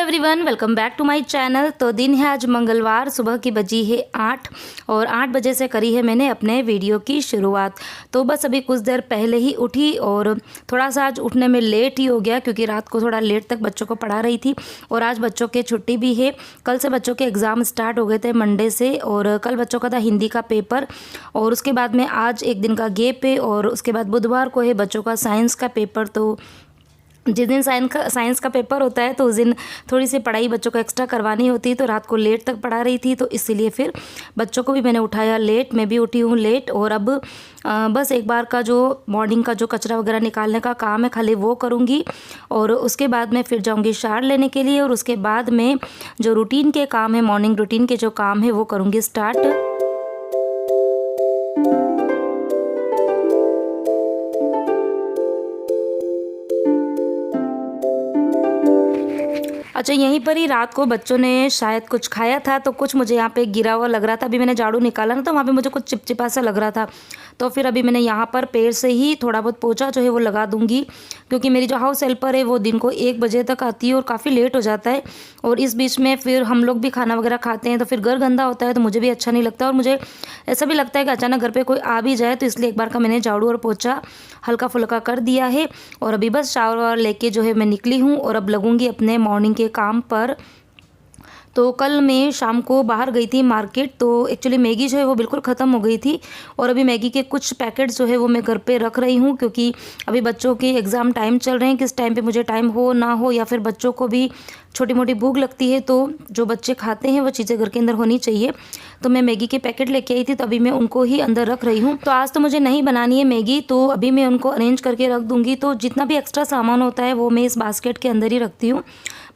Everyone, welcome back to my channel. तो दिन है आज मंगलवार, सुबह की बजी है 8 और 8 बजे से करी है मैंने अपने वीडियो की शुरुआत। तो बस अभी कुछ देर पहले ही उठी और थोड़ा सा आज उठने में लेट ही हो गया क्योंकि रात को थोड़ा लेट तक बच्चों को पढ़ा रही थी और आज बच्चों के छुट्टी भी है। कल से बच्चों के एग्ज़ाम स्टार्ट हो गए थे मंडे से और कल बच्चों का था हिंदी का पेपर और उसके बाद में आज एक दिन का गैप है और उसके बाद बुधवार को है बच्चों का साइंस का पेपर। तो जिस दिन साइंस का पेपर होता है तो उस दिन थोड़ी सी पढ़ाई बच्चों को एक्स्ट्रा करवानी होती है। तो रात को लेट तक पढ़ा रही थी तो इसीलिए फिर बच्चों को भी मैंने उठाया लेट, मैं भी उठी हूँ लेट। और अब बस एक बार का जो मॉर्निंग का जो कचरा वगैरह निकालने का काम है खाली वो करूँगी और उसके बाद मैं फिर जाऊँगी शावर लेने के लिए और उसके बाद में जो रूटीन के काम है, मॉर्निंग रूटीन के जो काम है वो करूँगी स्टार्ट। अच्छा, यहीं पर ही रात को बच्चों ने शायद कुछ खाया था तो कुछ मुझे यहाँ पे गिरा हुआ लग रहा था। अभी मैंने झाड़ू निकाला ना तो वहाँ पे मुझे कुछ चिपचिपा सा लग रहा था। तो फिर अभी मैंने यहाँ पर पैर से ही थोड़ा बहुत पोछा जो है वो लगा दूँगी क्योंकि मेरी जो हाउस हेल्पर है वो दिन को 1 बजे तक आती है और काफ़ी लेट हो जाता है और इस बीच में फिर हम लोग भी खाना वगैरह खाते हैं तो फिर घर गंदा होता है तो मुझे भी अच्छा नहीं लगता और मुझे ऐसा भी लगता है कि अचानक घर पर कोई आ भी जाए। तो इसलिए एक बार का मैंने झाड़ू और पोछा हल्का फुल्का कर दिया है और अभी बस शावर लेके जो है मैं निकली हूँ और अब लगूँगी अपने मॉर्निंग के काम पर। तो कल मैं शाम को बाहर गई थी मार्केट तो एक्चुअली मैगी जो है वो बिल्कुल ख़त्म हो गई थी और अभी मैगी के कुछ पैकेट्स जो है वो मैं घर पे रख रही हूँ क्योंकि अभी बच्चों के एग्ज़ाम टाइम चल रहे हैं। किस टाइम पे मुझे टाइम हो ना हो या फिर बच्चों को भी छोटी मोटी भूख लगती है तो जो बच्चे खाते हैं वो चीज़ें घर के अंदर होनी चाहिए। तो मैं मैगी के पैकेट लेके आई थी तो अभी मैं उनको ही अंदर रख रही हूँ। तो आज तो मुझे नहीं बनानी है मैगी तो अभी मैं उनको अरेंज करके रख दूँगी। तो जितना भी एक्स्ट्रा सामान होता है वो मैं इस बास्केट के अंदर ही रखती हूँ,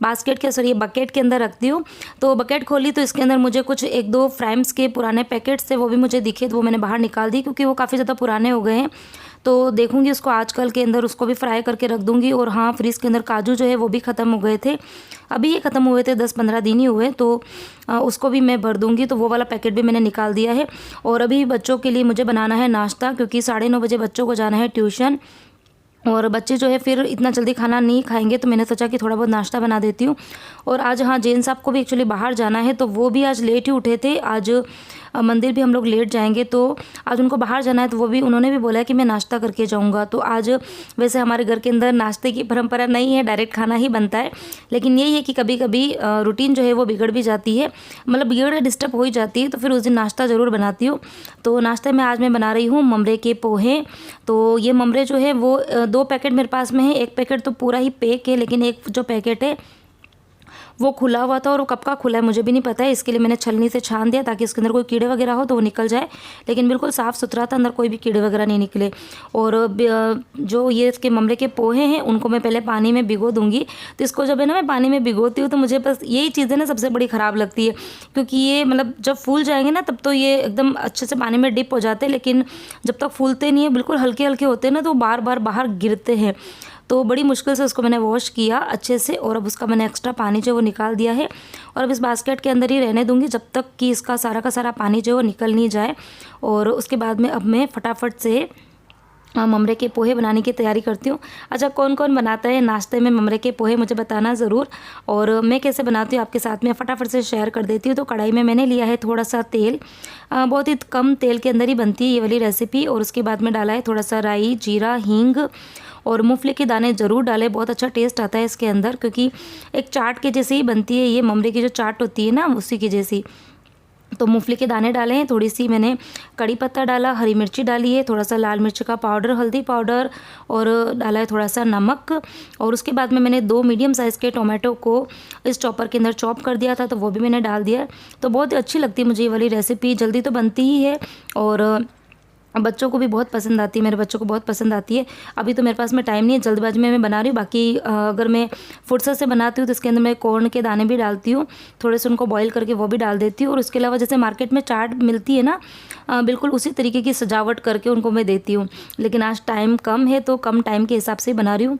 बकेट के अंदर रखती हूँ। तो बकेट खोली तो इसके अंदर मुझे कुछ 1-2 फ्राइम्स के पुराने पैकेट्स थे वो भी मुझे दिखे तो वो मैंने बाहर निकाल दी क्योंकि वो काफ़ी ज़्यादा पुराने हो गए हैं। तो देखूंगी उसको आजकल के अंदर उसको भी फ्राई करके रख दूंगी। और हाँ, फ्रीज के अंदर काजू जो है वो भी ख़त्म हो गए थे, अभी ये ख़त्म हुए थे 10-15 दिन ही हुए तो उसको भी मैं भर दूंगी। तो वो वाला पैकेट भी मैंने निकाल दिया है। और अभी बच्चों के लिए मुझे बनाना है नाश्ता क्योंकि 9:30 बजे बच्चों को जाना है ट्यूशन और बच्चे जो है फिर इतना जल्दी खाना नहीं खाएंगे तो मैंने सोचा कि थोड़ा बहुत नाश्ता बना देती हूँ। और आज हाँ, जैन साहब को भी एक्चुअली बाहर जाना है तो वो भी आज लेट ही उठे थे। आज मंदिर भी हम लोग लेट जाएंगे तो आज उनको बाहर जाना है तो वो भी उन्होंने भी बोला है कि मैं नाश्ता करके जाऊँगा। तो आज वैसे हमारे घर के अंदर नाश्ते की परंपरा नहीं है, डायरेक्ट खाना ही बनता है, लेकिन यही है कि कभी कभी रूटीन जो है वो बिगड़ भी जाती है, मतलब बिगड़ डिस्टर्ब हो ही जाती है तो फिर उस दिन नाश्ता ज़रूर बनाती हूँ। तो नाश्ते में आज मैं बना रही हूँ ममरे के पोहे। तो ये ममरे जो है वो 2 पैकेट मेरे पास में है, एक पैकेट तो पूरा ही पैक है लेकिन एक जो पैकेट है वो खुला हुआ था और वो कब का खुला है मुझे भी नहीं पता है। इसके लिए मैंने छलनी से छान दिया ताकि इसके अंदर कोई कीड़े वगैरह हो तो वो निकल जाए, लेकिन बिल्कुल साफ़ सुथरा था, अंदर कोई भी कीड़े वगैरह नहीं निकले। और जो ये इसके ममरे के पोहे हैं उनको मैं पहले पानी में भिगो दूंगी। तो इसको जब है ना मैं पानी में भिगोती हूँ तो मुझे बस यही चीज़ें ना सबसे बड़ी ख़राब लगती है क्योंकि ये मतलब जब फूल जाएंगे ना तब तो ये एकदम अच्छे से पानी में डिप हो जाते हैं, लेकिन जब तक फूलते नहीं है बिल्कुल हल्के हल्के होते हैं ना तो बार बार बाहर गिरते हैं। तो बड़ी मुश्किल से उसको मैंने वॉश किया अच्छे से और अब उसका मैंने एक्स्ट्रा पानी जो वो निकाल दिया है और अब इस बास्केट के अंदर ही रहने दूंगी जब तक कि इसका सारा का सारा पानी जो वो निकल नहीं जाए। और उसके बाद में अब मैं फटाफट से ममरे के पोहे बनाने की तैयारी करती हूँ। अच्छा, कौन कौन बनाता है नाश्ते में ममरे के पोहे मुझे बताना ज़रूर, और मैं कैसे बनाती हूँ आपके साथ में फटाफट से शेयर कर देती हूँ। तो कढ़ाई में मैंने लिया है थोड़ा सा तेल, बहुत ही कम तेल के अंदर ही बनती है ये वाली रेसिपी। और उसके बाद में डाला है थोड़ा सा राई, जीरा, हींग और मूंगफली के दाने ज़रूर डालें, बहुत अच्छा टेस्ट आता है इसके अंदर क्योंकि एक चाट के जैसे ही बनती है ये, ममरे की जो चाट होती है ना उसी की जैसी। तो मूंगफली के दाने डाले हैं, थोड़ी सी मैंने कड़ी पत्ता डाला, हरी मिर्ची डाली है, थोड़ा सा लाल मिर्च का पाउडर, हल्दी पाउडर और डाला है थोड़ा सा नमक। और उसके बाद में मैंने 2 मीडियम साइज़ के टोमेटो को इस चॉपर के अंदर चॉप कर दिया था तो वो भी मैंने डाल दिया। तो बहुत ही अच्छी लगती है मुझे ये वाली रेसिपी, जल्दी तो बनती ही है और बच्चों को भी बहुत पसंद आती है, मेरे बच्चों को बहुत पसंद आती है। अभी तो मेरे पास में टाइम नहीं है, जल्दबाजी में मैं बना रही हूँ। बाकी अगर मैं फुर्सत से बनाती हूँ तो इसके अंदर मैं कॉर्न के दाने भी डालती हूँ, थोड़े से उनको बॉईल करके वो भी डाल देती हूँ। और उसके अलावा जैसे मार्केट में चाट मिलती है ना, बिल्कुल उसी तरीके की सजावट करके उनको मैं देती हूँ, लेकिन आज टाइम कम है तो कम टाइम के हिसाब से बना रही हूँ।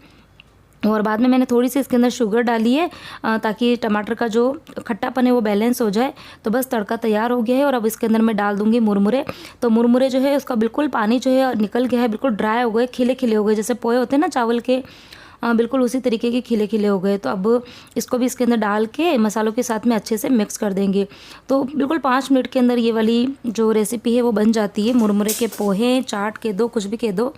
और बाद में मैंने थोड़ी सी इसके अंदर शुगर डाली है ताकि टमाटर का जो खट्टापन है वो बैलेंस हो जाए। तो बस तड़का तैयार हो गया है और अब इसके अंदर मैं डाल दूंगी मुरमुरे। तो मुरमुरे जो है उसका बिल्कुल पानी जो है निकल गया है, बिल्कुल ड्राई हो गए, खिले खिले हो गए, जैसे पोहे होते हैं ना चावल के बिल्कुल उसी तरीके के खिले खिले हो गए। तो अब इसको भी इसके अंदर डाल के मसालों के साथ में अच्छे से मिक्स कर देंगे। तो बिल्कुल 5 मिनट के अंदर ये वाली जो रेसिपी है वो बन जाती है। मुरमुरे के पोहे, चाट कह दो, कुछ भी कह दो,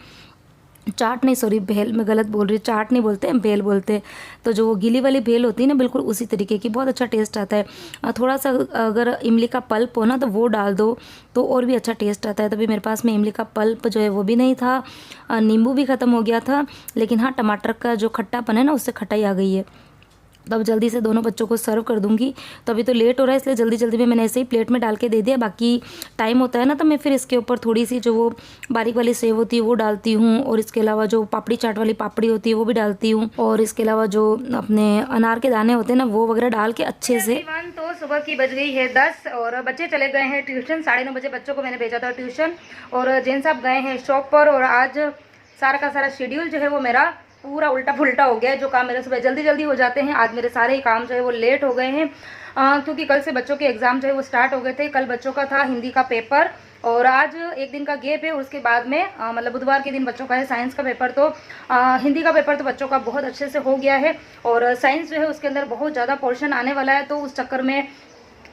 चाट नहीं, सॉरी भेल, मैं गलत बोल रही हूँ, चाट नहीं बोलते हैं, भेल बोलते हैं। तो जो वो गीली वाली भेल होती है ना, बिल्कुल उसी तरीके की, बहुत अच्छा टेस्ट आता है। थोड़ा सा अगर इमली का पल्प हो ना तो वो डाल दो तो और भी अच्छा टेस्ट आता है। तभी मेरे पास में इमली का पल्प जो है वो भी नहीं था, नींबू भी ख़त्म हो गया था, लेकिन हाँ टमाटर का जो खट्टापन है ना उससे खटाई आ गई है। तो अब जल्दी से दोनों बच्चों को सर्व कर दूंगी। तो अभी तो लेट हो रहा है इसलिए जल्दी जल्दी में मैंने ऐसे ही प्लेट में डाल के दे दिया। बाकी टाइम होता है ना तो मैं फिर इसके ऊपर थोड़ी सी जो वो बारीक वाली सेव होती है वो डालती हूँ, और इसके अलावा जो पापड़ी चाट वाली पापड़ी होती है वो भी डालती हूँ, और इसके अलावा जो अपने अनार के दाने होते हैं ना वो वगैरह डाल के अच्छे से। तो सुबह की बज गई है 10 और बच्चे चले गए हैं ट्यूशन। 9:30 बजे बच्चों को मैंने भेजा था ट्यूशन, और जेन साहब गए हैं शॉप पर। और आज सारा का सारा शेड्यूल जो है वो मेरा पूरा उल्टा पुल्टा हो गया है। जो काम मेरे सुबह जल्दी जल्दी हो जाते हैं, आज मेरे सारे ही काम जो है वो लेट हो गए हैं, क्योंकि कल से बच्चों के एग्ज़ाम जो है वो स्टार्ट हो गए थे। कल बच्चों का था हिंदी का पेपर, और आज एक दिन का गैप है। उसके बाद में मतलब बुधवार के दिन बच्चों का है साइंस का पेपर। तो हिंदी का पेपर तो बच्चों का बहुत अच्छे से हो गया है, और साइंस जो है उसके अंदर बहुत ज़्यादा पोर्शन आने वाला है। तो उस चक्कर में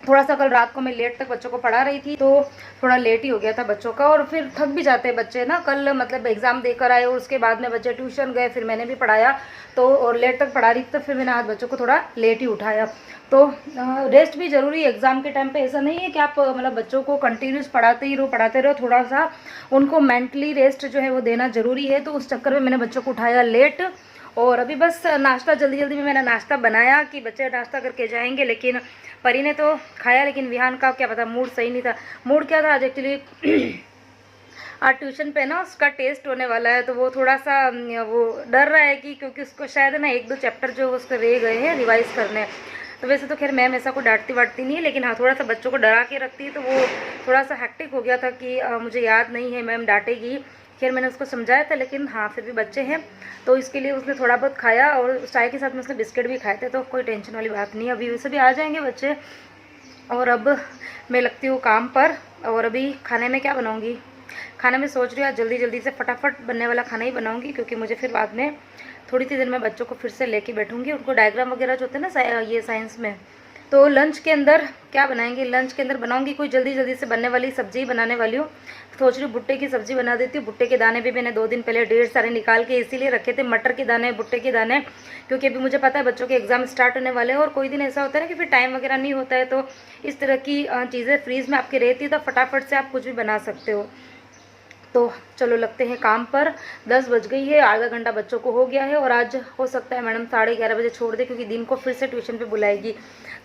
थोड़ा सा कल रात को मैं लेट तक बच्चों को पढ़ा रही थी, तो थोड़ा लेट ही हो गया था बच्चों का। और फिर थक भी जाते हैं बच्चे ना, कल मतलब एग्ज़ाम देकर आए और उसके बाद में बच्चे ट्यूशन गए, फिर मैंने भी पढ़ाया तो, और लेट तक पढ़ा रही थी, तो फिर मैंने आज बच्चों को थोड़ा लेट ही उठाया। तो रेस्ट भी ज़रूरी है एग्ज़ाम के टाइम पे। ऐसा नहीं है कि आप मतलब बच्चों को कंटिन्यूस पढ़ाते रहो, थोड़ा सा उनको मेंटली रेस्ट जो है वो देना ज़रूरी है। तो उस चक्कर में मैंने बच्चों को उठाया लेट, और अभी बस नाश्ता जल्दी जल्दी में मैंने नाश्ता बनाया कि बच्चे नाश्ता करके जाएंगे। लेकिन परी ने तो खाया, लेकिन विहान का क्या पता मूड सही नहीं था। मूड क्या था आज एक्चुअली आज ट्यूशन पे ना उसका टेस्ट होने वाला है, तो वो थोड़ा सा वो डर रहा है कि क्योंकि उसको शायद ना 1-2 चैप्टर जो उसके रह गए हैं रिवाइज़ करने। तो वैसे तो खैर मैम ऐसा को डांटती वाटती नहीं है, लेकिन हाँ थोड़ा सा बच्चों को डरा के रखती है। तो वो थोड़ा सा हैक्टिक हो गया था कि मुझे याद नहीं है, मैम डांटेगी। खैर मैंने उसको समझाया था, लेकिन हाँ फिर भी बच्चे हैं तो इसके लिए उसने थोड़ा बहुत खाया, और चाय के साथ में उसने बिस्किट भी खाए थे। तो कोई टेंशन वाली बात नहीं, अभी वैसे भी आ जाएंगे बच्चे। और अब मैं लगती हूँ काम पर, और अभी खाने में क्या बनाऊँगी, खाना में सोच रही हूँ आज जल्दी जल्दी से फटाफट बनने वाला खाना ही बनाऊँगी, क्योंकि मुझे फिर बाद में थोड़ी सी देर में बच्चों को फिर से लेके बैठूँगी। उनको डायग्राम वगैरह जो होते हैं ना ये साइंस में, तो लंच के अंदर क्या बनाएंगे, लंच के अंदर बनाऊंगी कोई जल्दी जल्दी से बनने वाली सब्जी बनाने वाली हूँ। सोच रही हूँ भुट्टे की सब्ज़ी बना देती हूँ। भुट्टे के दाने भी मैंने 2 दिन पहले ढेर सारे निकाल के इसीलिए रखे थे, मटर के दाने, भुट्टे के दाने, क्योंकि अभी मुझे पता है बच्चों के एग्ज़ाम स्टार्ट होने वाले हैं, और कोई दिन ऐसा होता है ना कि फिर टाइम वगैरह नहीं होता है, तो इस तरह की चीज़ें फ्रीज़ में आपके रहती है, तो फटाफट से आप कुछ भी बना सकते हो। तो चलो लगते हैं काम पर। 10 बज गई है, आधा घंटा बच्चों को हो गया है, और आज हो सकता है मैडम 11:30 बजे छोड़ दे, क्योंकि दिन को फिर से ट्यूशन पे बुलाएगी।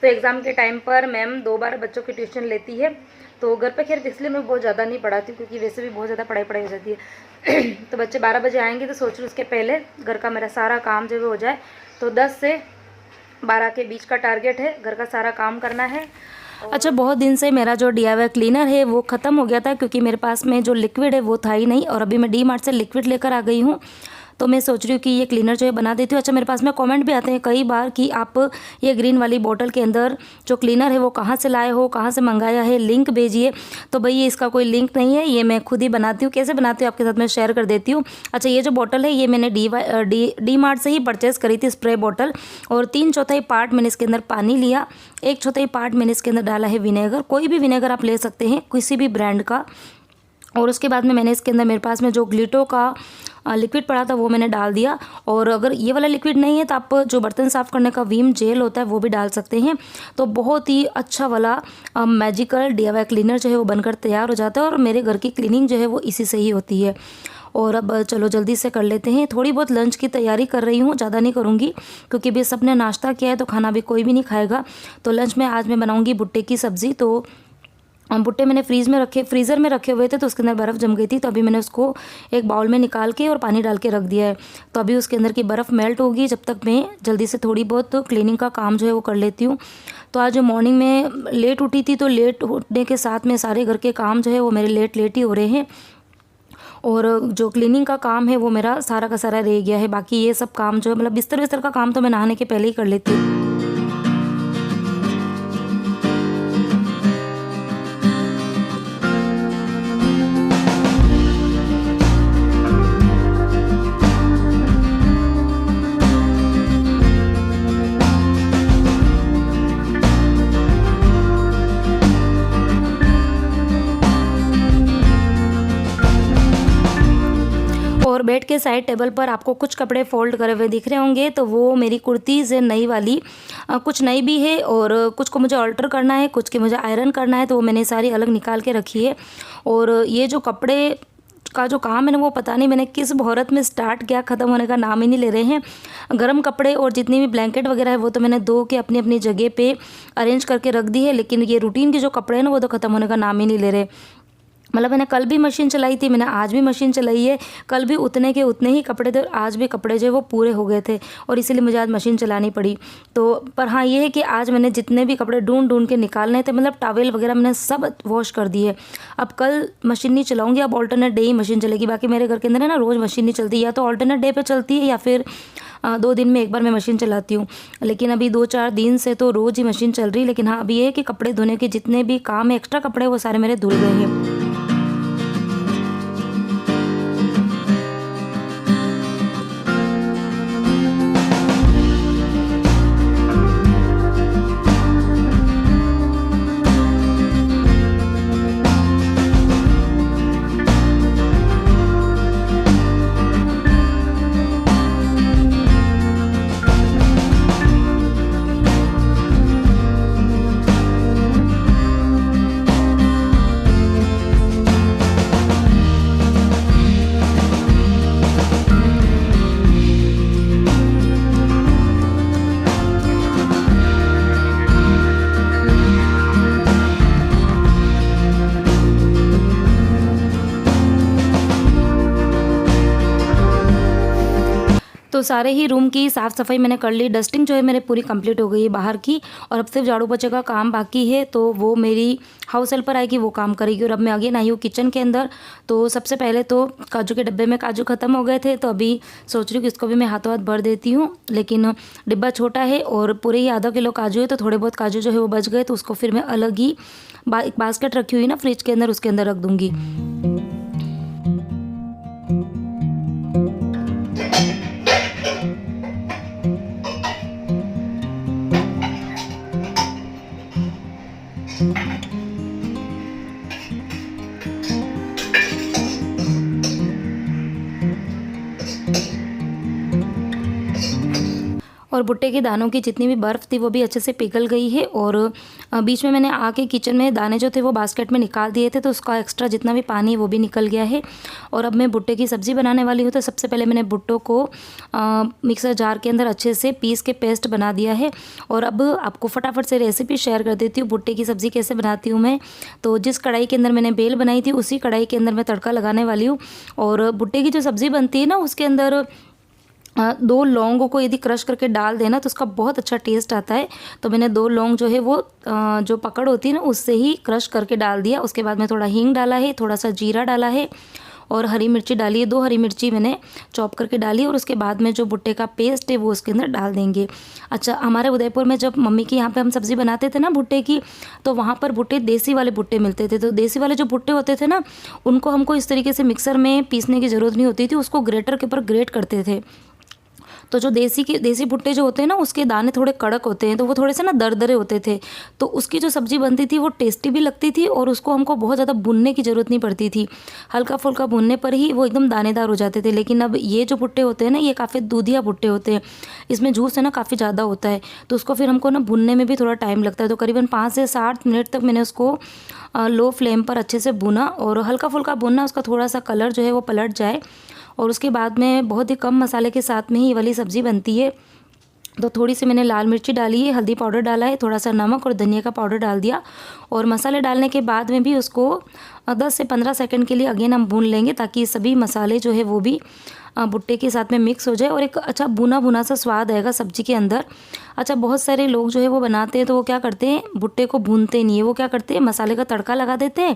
तो एग्ज़ाम के टाइम पर मैम 2 बार बच्चों की ट्यूशन लेती है। तो घर पे खैर इसलिए मैं बहुत ज़्यादा नहीं पढ़ाती हूँ, क्योंकि वैसे भी बहुत ज़्यादा पढ़ाई हो जाती है। तो बच्चे 12 बजे आएंगे, तो सोच रही हूँ उसके पहले घर का मेरा सारा काम जो हो जाए। तो 10 से 12 के बीच का टारगेट है, घर का सारा काम करना है। अच्छा, बहुत दिन से मेरा जो DIY क्लीनर है वो ख़त्म हो गया था, क्योंकि मेरे पास में जो लिक्विड है वो था ही नहीं, और अभी मैं DMart से लिक्विड लेकर आ गई हूँ। तो मैं सोच रही हूँ कि ये क्लीनर जो है बना देती हूँ। अच्छा, मेरे पास में कमेंट भी आते हैं कई बार कि आप ये ग्रीन वाली बोतल के अंदर जो क्लीनर है वो कहाँ से लाए हो, कहाँ से मंगाया है, लिंक भेजिए। तो भाई ये इसका कोई लिंक नहीं है, ये मैं खुद ही बनाती हूँ। कैसे बनाती हूँ आपके साथ मैं शेयर कर देती हूँ। अच्छा, ये जो बोतल है ये मैंने DMart से ही परचेज़ करी थी, स्प्रे बोतल, और 3/4 पार्ट मैंने इसके अंदर पानी लिया, 1/4 पार्ट मैंने इसके अंदर डाला है विनेगर। कोई भी विनेगर आप ले सकते हैं, किसी भी ब्रांड का। और उसके बाद में मैंने इसके अंदर मेरे पास में जो ग्लिटो का लिक्विड पड़ा था वो मैंने डाल दिया। और अगर ये वाला लिक्विड नहीं है तो आप जो बर्तन साफ़ करने का विम जेल होता है वो भी डाल सकते हैं। तो बहुत ही अच्छा वाला मैजिकल DIY क्लीनर जो है वो बनकर तैयार हो जाता है, और मेरे घर की क्लीनिंग जो है वो इसी से ही होती है। और अब चलो जल्दी से कर लेते हैं। थोड़ी बहुत लंच की तैयारी कर रही हूँ, ज़्यादा नहीं करूँगी, क्योंकि भी सबने नाश्ता किया है तो खाना भी कोई भी नहीं खाएगा। तो लंच में आज मैं बनाऊँगी भुट्टे की सब्ज़ी। तो भुट्टे मैंने फ्रीज़र में रखे हुए थे, तो उसके अंदर बर्फ़ जम गई थी, तो अभी मैंने उसको एक बाउल में निकाल के और पानी डाल के रख दिया है। तो अभी उसके अंदर की बर्फ़ मेल्ट होगी, जब तक मैं जल्दी से थोड़ी बहुत क्लीनिंग का काम जो है वो कर लेती हूँ। तो आज मॉर्निंग में लेट उठी थी, तो लेट उठने के साथ में सारे घर के काम जो है वो मेरे लेट ही हो रहे हैं, और जो क्लीनिंग का काम है वो मेरा सारा का सारा रह गया है। बाकी ये सब काम जो है मतलब बिस्तर का काम तो मैं नहाने के पहले ही कर लेती हूँ। बेड के साइड टेबल पर आपको कुछ कपड़े फ़ोल्ड करे हुए दिख रहे होंगे, तो वो मेरी कुर्तीज़ है नई वाली। कुछ नई भी है और कुछ को मुझे अल्टर करना है, कुछ की मुझे आयरन करना है, तो वो मैंने सारी अलग निकाल के रखी है। और ये जो कपड़े का जो काम है ना, वो पता नहीं मैंने किस मुहूर्त में स्टार्ट किया, ख़त्म होने का नाम ही नहीं ले रहे हैं। गर्म कपड़े और जितनी भी ब्लैंकेट वगैरह है वो तो मैंने धो के अपनी अपनी जगह पे अरेंज करके रख दी है, लेकिन ये रूटीन के जो कपड़े हैं ना, वो तो ख़त्म होने का नाम ही नहीं ले रहे। मतलब मैंने कल भी मशीन चलाई थी, मैंने आज भी मशीन चलाई है। कल भी उतने के उतने ही कपड़े थे, आज भी कपड़े जो है वो पूरे हो गए थे और इसीलिए मुझे आज मशीन चलानी पड़ी। तो पर हाँ, ये है कि आज मैंने जितने भी कपड़े ढूंढ ढूंढ के निकालने थे, मतलब टॉवेल वगैरह मैंने सब वॉश कर दिए। अब कल मशीन नहीं चलाऊँगी, अब ऑल्टरनेट डे ही मशीन चलेगी। बाकी मेरे घर के अंदर है ना, रोज़ मशीन नहीं चलती, या तो ऑल्टरनेट डे पर चलती है या फिर 2 दिन में एक बार मैं मशीन चलाती हूँ। लेकिन अभी 2-4 दिन से तो रोज़ ही मशीन चल रही है। लेकिन हाँ, अभी ये है कि कपड़े धोने के जितने भी काम है, एक्स्ट्रा कपड़े, वो सारे मेरे धुल गए हैं। तो सारे ही रूम की साफ़ सफाई मैंने कर ली। डस्टिंग जो है मेरे पूरी कंप्लीट हो गई है बाहर की, और अब सिर्फ झाड़ू पोछे का काम बाकी है, तो वो मेरी हाउस हेल्पर आएगी, वो काम करेगी। और अब मैं अगेन आई हूँ किचन के अंदर। तो सबसे पहले तो काजू के डब्बे में काजू ख़त्म हो गए थे, तो अभी सोच रही हूँ कि इसको भी मैं हाथों हाथ भर देती हूँ। लेकिन डिब्बा छोटा है और पूरे ही आधा किलो काजू है, तो थोड़े बहुत काजू जो है वो बच गए, तो उसको फिर मैं अलग ही एक बास्केट रखी हुई ना फ्रिज के अंदर, उसके अंदर रख दूँगी। और भुट्टे के दानों की जितनी भी बर्फ़ थी वो भी अच्छे से पिघल गई है। और बीच में मैंने आके किचन में दाने जो थे वो बास्केट में निकाल दिए थे, तो उसका एक्स्ट्रा जितना भी पानी है वो भी निकल गया है। और अब मैं भुट्टे की सब्ज़ी बनाने वाली हूँ। तो सबसे पहले मैंने भुट्टों को मिक्सर जार के अंदर अच्छे से पीस के पेस्ट बना दिया है। और अब आपको फटाफट से रेसिपी शेयर कर देती हूँ भुट्टे की सब्ज़ी कैसे बनाती हूँ मैं। तो जिस कढ़ाई के अंदर मैंने बेल बनाई थी, उसी कढ़ाई के अंदर मैं तड़का लगाने वाली हूँ। और भुट्टे की जो सब्ज़ी बनती है ना, उसके अंदर 2 लौंगों को यदि क्रश करके डाल देना तो उसका बहुत अच्छा टेस्ट आता है। तो मैंने 2 लौंग जो है वो जो पकड़ होती है ना, उससे ही क्रश करके डाल दिया। उसके बाद में थोड़ा हींग डाला है, थोड़ा सा जीरा डाला है और हरी मिर्ची डाली है। 2 हरी मिर्ची मैंने चॉप करके डाली। और उसके बाद में जो भुट्टे का पेस्ट है वो उसके अंदर डाल देंगे। अच्छा, हमारे उदयपुर में जब मम्मी के यहाँ पे हम सब्ज़ी बनाते थे ना भुट्टे की, तो वहाँ पर भुट्टे देसी वाले भुट्टे मिलते थे। तो देसी वाले जो भुट्टे होते थे ना, उनको हमको इस तरीके से मिक्सर में पीसने की ज़रूरत नहीं होती थी, उसको ग्रेटर के ऊपर ग्रेट करते थे। तो जो देसी भुट्टे जो होते हैं ना, उसके दाने थोड़े कड़क होते हैं, तो वो थोड़े से ना दरदरे होते थे। तो उसकी जो सब्ज़ी बनती थी वो टेस्टी भी लगती थी और उसको हमको बहुत ज़्यादा भुनने की ज़रूरत नहीं पड़ती थी। हल्का फुल्का भुनने पर ही वो एकदम दानेदार हो जाते थे। लेकिन अब ये जो भुट्टे होते हैं ना, ये काफ़ी दूधिया भुट्टे होते हैं, इसमें जूस है ना काफ़ी ज़्यादा होता है, तो उसको फिर हमको ना भुनने में भी थोड़ा टाइम लगता है। तो करीबन 5 से 7 मिनट तक मैंने उसको लो फ्लेम पर अच्छे से भुना। और हल्का फुल्का भुनना, उसका थोड़ा सा कलर जो है वो पलट जाए। और उसके बाद में बहुत ही कम मसाले के साथ में ही ये वाली सब्ज़ी बनती है। तो थोड़ी सी मैंने लाल मिर्ची डाली है, हल्दी पाउडर डाला है, थोड़ा सा नमक और धनिया का पाउडर डाल दिया। और मसाले डालने के बाद में भी उसको 10 से 15 सेकंड के लिए अगेन हम भून लेंगे, ताकि सभी मसाले जो है वो भी भुट्टे के साथ में मिक्स हो जाए और एक अच्छा भुना भुना सा स्वाद आएगा सब्ज़ी के अंदर। अच्छा, बहुत सारे लोग जो है वो बनाते हैं तो वो क्या करते हैं, भुट्टे को भूनते नहीं है, वो क्या करते हैं मसाले का तड़का लगा देते हैं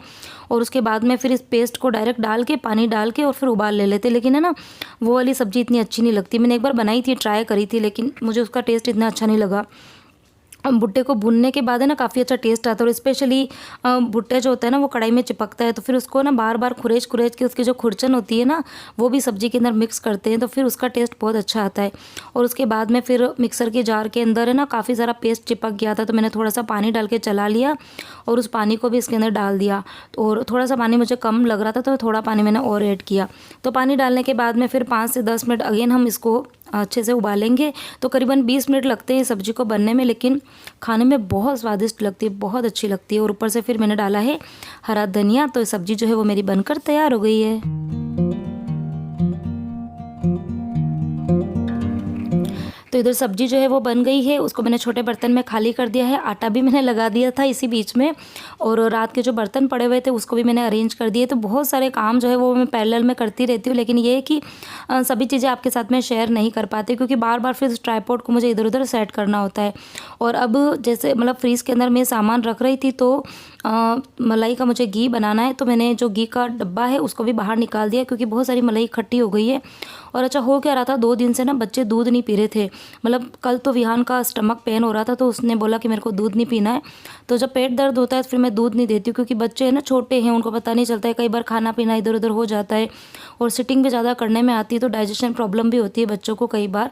और उसके बाद में फिर इस पेस्ट को डायरेक्ट डाल के, पानी डाल के और फिर उबाल ले लेते हैं। लेकिन है ना, वो वाली सब्ज़ी इतनी अच्छी नहीं लगती। मैंने एक बार बनाई थी, ट्राई करी थी, लेकिन मुझे उसका टेस्ट इतना अच्छा नहीं लगा। भुट्टे को भुनने के बाद है ना काफ़ी अच्छा टेस्ट आता है। और स्पेशली भुट्टा जो होता है ना वो कढ़ाई में चिपकता है, तो फिर उसको ना बार बार खुरेच खुरेच के उसकी जो खुरचन होती है ना वो भी सब्जी के अंदर मिक्स करते हैं, तो फिर उसका टेस्ट बहुत अच्छा आता है। और उसके बाद में फिर मिक्सर के जार के अंदर है ना काफ़ी सारा पेस्ट चिपक गया था, तो मैंने थोड़ा सा पानी डाल के चला लिया और उस पानी को भी इसके अंदर डाल दिया। और थोड़ा सा पानी मुझे कम लग रहा था तो थोड़ा पानी मैंने और ऐड किया। तो पानी डालने के बाद में फिर 5 से 10 मिनट अगेन हम इसको अच्छे से उबालेंगे। तो करीबन 20 मिनट लगते हैं सब्जी को बनने में, लेकिन खाने में बहुत स्वादिष्ट लगती है, बहुत अच्छी लगती है। और ऊपर से फिर मैंने डाला है हरा धनिया, तो सब्जी जो है वो मेरी बनकर तैयार हो गई है। तो इधर सब्जी जो है वो बन गई है, उसको मैंने छोटे बर्तन में खाली कर दिया है। आटा भी मैंने लगा दिया था इसी बीच में, और रात के जो बर्तन पड़े हुए थे उसको भी मैंने अरेंज कर दिए। तो बहुत सारे काम जो है वो मैं पैरेलल में करती रहती हूँ, लेकिन ये है कि सभी चीज़ें आपके साथ में शेयर नहीं कर पाती, क्योंकि बार बार फिर ट्राइपॉड को मुझे इधर उधर सेट करना होता है। और अब जैसे मतलब फ्रीज़ के अंदर मैं सामान रख रही थी, तो मलाई का मुझे घी बनाना है, तो मैंने जो घी का डब्बा है उसको भी बाहर निकाल दिया, क्योंकि बहुत सारी मलाई इकट्ठी हो गई है। और अच्छा हो क्या रहा था, 2 दिन से ना बच्चे दूध नहीं पी रहे थे। मतलब कल तो विहान का स्टमक पेन हो रहा था, तो उसने बोला कि मेरे को दूध नहीं पीना है। तो जब पेट दर्द होता है तो फिर मैं दूध नहीं देती हूँ, क्योंकि बच्चे हैं ना छोटे हैं, उनको पता नहीं चलता है, कई बार खाना पीना इधर उधर हो जाता है और सिटिंग भी ज़्यादा करने में आती है, तो डाइजेशन प्रॉब्लम भी होती है बच्चों को कई बार।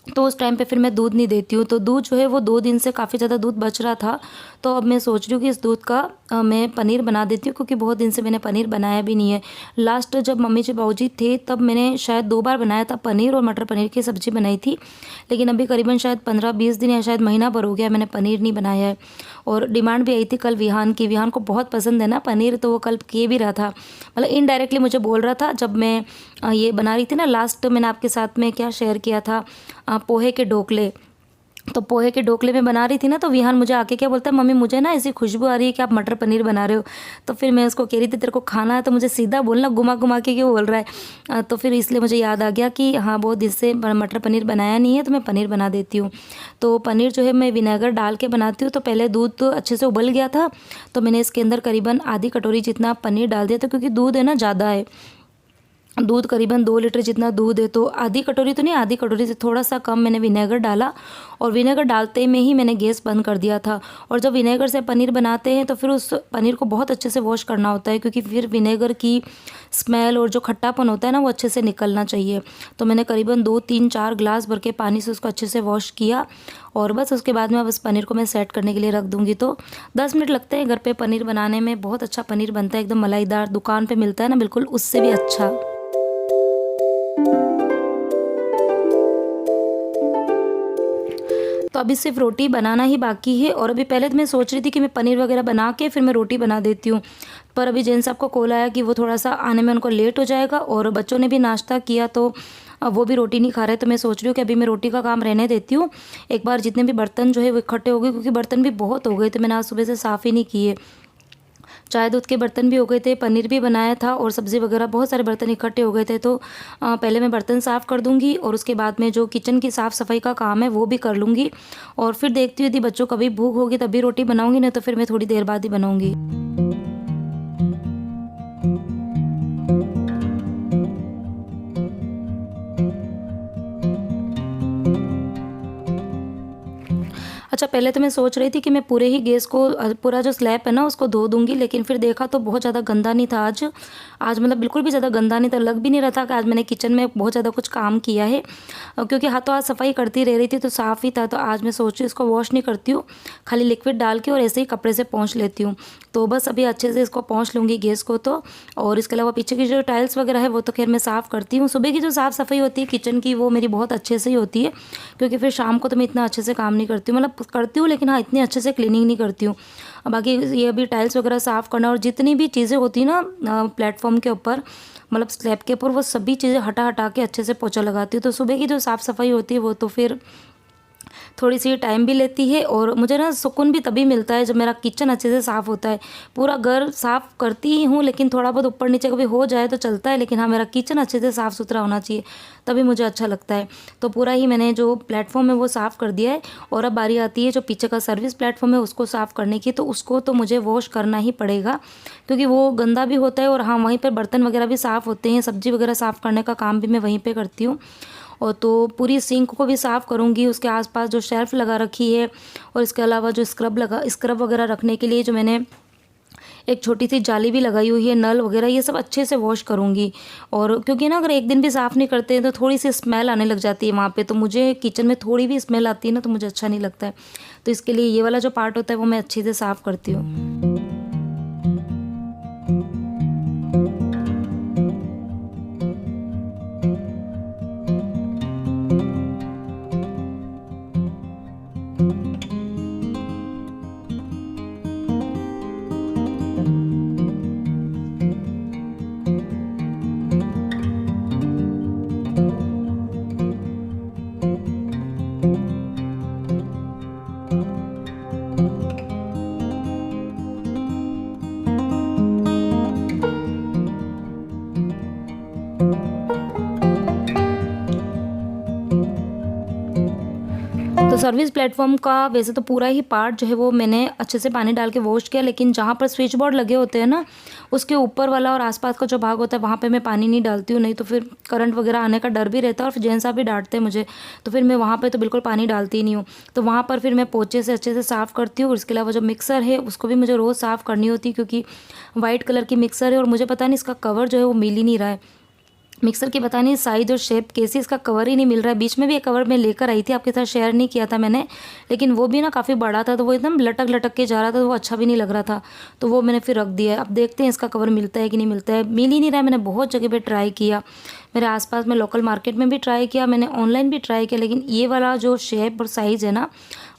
तो उस टाइम पे फिर मैं दूध नहीं देती हूँ। तो दूध जो है वो 2 दिन से काफ़ी ज़्यादा दूध बच रहा था, तो अब मैं सोच रही हूँ कि इस दूध का मैं पनीर बना देती हूँ, क्योंकि बहुत दिन से मैंने पनीर बनाया भी नहीं है। लास्ट जब मम्मी जी बाबूजी थे तब मैंने शायद 2 बार बनाया था पनीर, और मटर पनीर की सब्ज़ी बनाई थी, लेकिन अभी करीबन शायद 15-20 दिन या शायद महीना भर हो गया मैंने पनीर नहीं बनाया है। और डिमांड भी आई थी कल विहान की, विहान को बहुत पसंद है ना पनीर, तो वो कल किए भी रहा था, मतलब इनडायरेक्टली मुझे बोल रहा था। जब मैं ये बना रही थी ना, लास्ट मैंने आपके साथ में क्या शेयर किया था, पोहे के ढोकले, तो पोहे के ढोकले में बना रही थी ना, तो विहान मुझे आके क्या बोलता है, मम्मी मुझे ना ऐसी खुशबू आ रही है कि आप मटर पनीर बना रहे हो। तो फिर मैं उसको कह रही थी तेरे को खाना है तो मुझे सीधा बोलना, घुमा घुमा के क्यों बोल रहा है। तो फिर इसलिए मुझे याद आ गया कि हाँ बहुत दिन से मटर पनीर बनाया नहीं है, तो मैं पनीर बना देती हूँ। तो पनीर जो है मैं विनेगर डाल के बनाती हूँ। तो पहले दूध तो अच्छे से उबल गया था, तो मैंने इसके अंदर करीबन आधी कटोरी जितना पनीर डाल दिया था, क्योंकि दूध है ना ज़्यादा है, दूध करीबन 2 लीटर जितना दूध है, तो आधी कटोरी तो नहीं, आधी कटोरी से थोड़ा सा कम मैंने विनेगर डाला। और विनेगर डालते में ही मैंने गैस बंद कर दिया था। और जब विनेगर से पनीर बनाते हैं तो फिर उस पनीर को बहुत अच्छे से वॉश करना होता है, क्योंकि फिर विनेगर की स्मेल और जो खट्टापन होता है ना वो अच्छे से निकलना चाहिए। तो मैंने करीबन 2-3-4 ग्लास भर के पानी से उसको अच्छे से वॉश किया, और बस उसके बाद में बस पनीर को मैं सेट करने के लिए रख दूँगी। तो 10 मिनट लगते हैं घर पे पनीर बनाने में, बहुत अच्छा पनीर बनता है, एकदम मलाईदार, दुकान पे मिलता है ना बिल्कुल उससे भी अच्छा। तो अभी सिर्फ रोटी बनाना ही बाकी है। और अभी पहले तो मैं सोच रही थी कि मैं पनीर वगैरह बना के फिर मैं रोटी बना देती हूँ, पर अभी जेन साहब को कॉल आया कि वो थोड़ा सा आने में उनको लेट हो जाएगा, और बच्चों ने भी नाश्ता किया तो वो भी रोटी नहीं खा रहे। तो मैं सोच रही हूँ कि अभी मैं रोटी का काम रहने देती हूँ, एक बार जितने भी बर्तन जो है वो इकट्ठे हो गए, क्योंकि बर्तन भी बहुत हो गए थे, मैंने आज सुबह से साफ़ ही नहीं किए। चाय दूध के बर्तन भी हो गए थे, पनीर भी बनाया था, और सब्ज़ी वगैरह बहुत सारे बर्तन इकट्ठे हो गए थे। तो पहले मैं बर्तन साफ़ कर दूंगी, और उसके बाद में जो किचन की साफ़ सफाई का काम है वो भी कर लूँगी। और फिर देखती हूँ यदि बच्चों को कभी भूख होगी तभी रोटी बनाऊँगी, नहीं तो फिर मैं थोड़ी देर बाद ही बनाऊँगी। अच्छा, पहले तो मैं सोच रही थी कि मैं पूरे ही गैस को पूरा जो स्लैब है ना उसको धो दूंगी, लेकिन फिर देखा तो बहुत ज़्यादा गंदा नहीं था आज मतलब बिल्कुल भी ज़्यादा गंदा नहीं था, लग भी नहीं रहा था कि आज मैंने किचन में बहुत ज़्यादा कुछ काम किया है, क्योंकि हाथों हाथ सफाई करती रह रही थी तो साफ़ ही था। तो आज मैं सोच रही हूँ इसको वॉश नहीं करती हूँ, खाली लिक्विड डाल के और ऐसे ही कपड़े से पोंछ लेती हूँ। तो बस अभी अच्छे से इसको पोंछ लूँगी गैस को। तो और इसके अलावा पीछे की जो टाइल्स वगैरह है वो तो खैर मैं साफ़ करती हूँ। सुबह की जो साफ़ सफाई होती है किचन की वो मेरी बहुत अच्छे से ही होती है, क्योंकि फिर शाम को तो मैं इतना अच्छे से काम नहीं करती हूँ, मतलब करती हूँ लेकिन हाँ इतने अच्छे से क्लीनिंग नहीं करती हूँ। बाकी ये अभी टाइल्स वगैरह साफ़ करना और जितनी भी चीज़ें होती हैं ना प्लेटफॉर्म के ऊपर, मतलब स्लैब के ऊपर, वो सभी चीज़ें हटा हटा के अच्छे से पोछा लगाती हूँ। तो सुबह की जो साफ़ सफाई होती है वो तो फिर थोड़ी सी टाइम भी लेती है, और मुझे ना सुकून भी तभी मिलता है जब मेरा किचन अच्छे से साफ़ होता है। पूरा घर साफ़ करती ही हूँ, लेकिन थोड़ा बहुत ऊपर नीचे कभी हो जाए तो चलता है, लेकिन हाँ मेरा किचन अच्छे से साफ़ सुथरा होना चाहिए तभी मुझे अच्छा लगता है। तो पूरा ही मैंने जो प्लेटफॉर्म है वो साफ़ कर दिया है, और अब बारी आती है जो पीछे का सर्विस प्लेटफॉर्म है उसको साफ़ करने की। तो उसको तो मुझे वॉश करना ही पड़ेगा, क्योंकि वो गंदा भी होता है, और हाँ वहीं पर बर्तन वगैरह भी साफ़ होते हैं, सब्ज़ी वगैरह साफ़ करने का काम भी मैं वहीं पर करती हूँ। और तो पूरी सिंक को भी साफ़ करूँगी, उसके आसपास जो शेल्फ़ लगा रखी है और इसके अलावा जो स्क्रब वगैरह रखने के लिए जो मैंने एक छोटी सी जाली भी लगाई हुई है, नल वगैरह ये सब अच्छे से वॉश करूँगी। और क्योंकि ना अगर एक दिन भी साफ़ नहीं करते हैं तो थोड़ी सी स्मेल आने लग जाती है वहाँ पे, तो मुझे किचन में थोड़ी भी स्मेल आती है ना तो मुझे अच्छा नहीं लगता है। तो इसके लिए ये वाला जो पार्ट होता है वो मैं अच्छे से साफ़ करती हूँ। तो सर्विस प्लेटफॉर्म का वैसे तो पूरा ही पार्ट जो है वो मैंने अच्छे से पानी डाल के वॉश किया, लेकिन जहाँ पर स्विच बोर्ड लगे होते हैं ना उसके ऊपर वाला और आसपास का जो भाग होता है वहाँ पे मैं पानी नहीं डालती हूँ, नहीं तो फिर करंट वगैरह आने का डर भी रहता है और फिर जेंट्स साहब भी डांटते हैं मुझे, तो फिर मैं वहाँ पे तो बिल्कुल पानी डालती ही नहीं हूँ। तो वहाँ पर फिर मैं पोछे से अच्छे से साफ़ करती हूँ। और इसके अलावा जो मिक्सर है उसको भी मुझे रोज़ साफ़ करनी होती है, क्योंकि वाइट कलर की मिक्सर है और मुझे पता नहीं इसका कवर जो है वो मिल ही नहीं रहा है। मिक्सर की पता नहीं साइज़ और शेप कैसी, इसका कवर ही नहीं मिल रहा है। बीच में भी एक कवर मैं लेकर आई थी, आपके साथ शेयर नहीं किया था मैंने, लेकिन वो भी ना काफ़ी बड़ा था तो वो एकदम लटक लटक के जा रहा था, तो वो अच्छा भी नहीं लग रहा था, तो वो मैंने फिर रख दिया है। अब देखते हैं इसका कवर मिलता है कि नहीं मिलता है। मिल ही नहीं रहा है। मैंने बहुत जगह पे ट्राई किया, मेरे आसपास में लोकल मार्केट में भी ट्राई किया, मैंने ऑनलाइन भी ट्राई किया, लेकिन ये वाला जो शेप और साइज़ है ना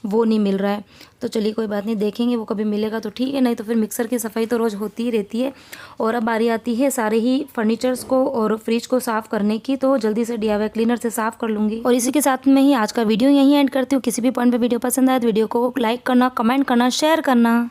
वो नहीं मिल रहा है। तो चलिए कोई बात नहीं, देखेंगे वो कभी मिलेगा तो ठीक है, नहीं तो फिर मिक्सर की सफाई तो रोज़ होती ही रहती है। और अब बारी आती है सारे ही फर्नीचर्स को और फ्रिज को साफ़ करने की, तो जल्दी से DIY क्लीनर से साफ़ कर लूँगी। और इसी के साथ में ही आज का वीडियो यहीं एंड करती हूँ। किसी भी पॉइंट पे वीडियो पसंद आए तो वीडियो को लाइक करना, कमेंट करना, शेयर करना।